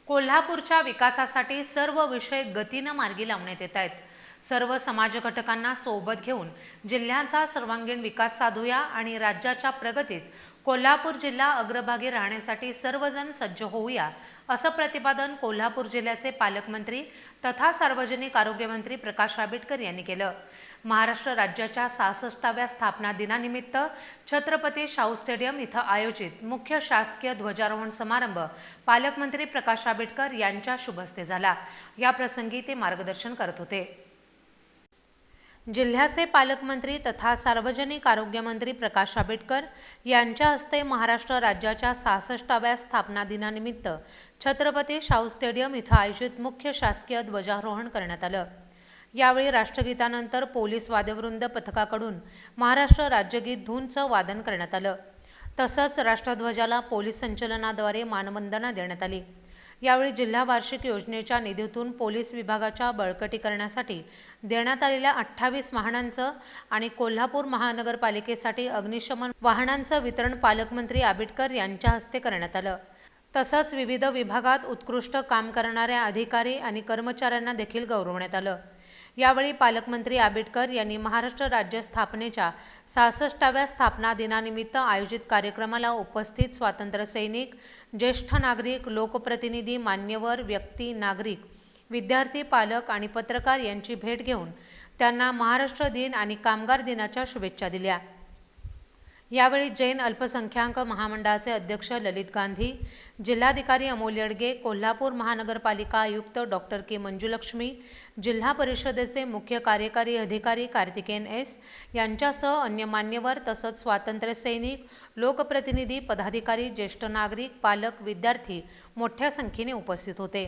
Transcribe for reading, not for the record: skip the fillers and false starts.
कोल्हापूरच्या विकासासाठी सर्व विषय गतीनं मार्गी लावण्यात येत आहेत। सर्व समाज घटकांना सोबत घेऊन जिल्ह्याचा सर्वांगीण विकास साधूया आणि राज्याच्या प्रगतीत कोल्हापूर जिल्हा अग्रभागी राहण्यासाठी सर्वजण सज्ज होऊया, असं प्रतिपादन कोल्हापूर जिल्ह्याचे पालकमंत्री तथा सार्वजनिक आरोग्य मंत्री प्रकाश आंबेडकर यांनी केलं। महाराष्ट्र राज्याच्या 66व्या स्थापना दिनानिमित्त छत्रपती शाहू स्टेडियम इथं आयोजित मुख्य शासकीय ध्वजारोहण समारंभ पालकमंत्री प्रकाश आंबेडकर यांच्या शुभ हस्ते झाला। या प्रसंगी ते मार्गदर्शन करत होते। जिल्ह्याचे पालकमंत्री तथा सार्वजनिक आरोग्य मंत्री प्रकाश आंबेडकर यांच्या हस्ते महाराष्ट्र राज्याच्या 66व्या स्थापना दिनानिमित्त छत्रपती शाहू स्टेडियम इथं आयोजित मुख्य शासकीय ध्वजारोहण करण्यात आलं। यावेळी राष्ट्रगीतानंतर पोलीस वाद्यवृंद पथकाकडून महाराष्ट्र राज्यगीत धूनचं वादन करण्यात आलं। तसंच राष्ट्रध्वजाला पोलीस संचलनाद्वारे मानवंदना देण्यात आली। यावेळी जिल्हा वार्षिक योजनेच्या निधीतून पोलीस विभागाच्या बळकटीकरणासाठी देण्यात आलेल्या 28 वाहनांचं आणि कोल्हापूर महानगरपालिकेसाठी अग्निशमन वाहनांचं वितरण पालकमंत्री आंबेडकर यांच्या हस्ते करण्यात आलं। तसंच विविध विभागात उत्कृष्ट काम करणाऱ्या अधिकारी आणि कर्मचाऱ्यांना देखील गौरवण्यात आलं। यावेळी पालकमंत्री आंबेडकर यांनी महाराष्ट्र राज्य स्थापनेच्या 66व्या स्थापना दिनानिमित्त आयोजित कार्यक्रमाला उपस्थित स्वातंत्र्य सैनिक, ज्येष्ठ नागरिक, लोकप्रतिनिधी, मान्यवर व्यक्ती, नागरिक, विद्यार्थी, पालक आणि पत्रकार यांची भेट घेऊन त्यांना महाराष्ट्र दिन आणि कामगार दिनाच्या शुभेच्छा दिल्या। यावेळी जैन अल्पसंख्याक महामंडळाचे अध्यक्ष ललित गांधी, जिल्हाधिकारी अमोल येडगे, कोल्हापूर महानगरपालिका आयुक्त डॉक्टर के मंजुलक्ष्मी, जिल्हा परिषदेचे मुख्य कार्यकारी अधिकारी कार्तिकेयन एस यांच्यासह अन्य मान्यवर तसंच स्वातंत्र्य सैनिक, लोकप्रतिनिधी, पदाधिकारी, ज्येष्ठ नागरिक, पालक, विद्यार्थी मोठ्या संख्येने उपस्थित होते।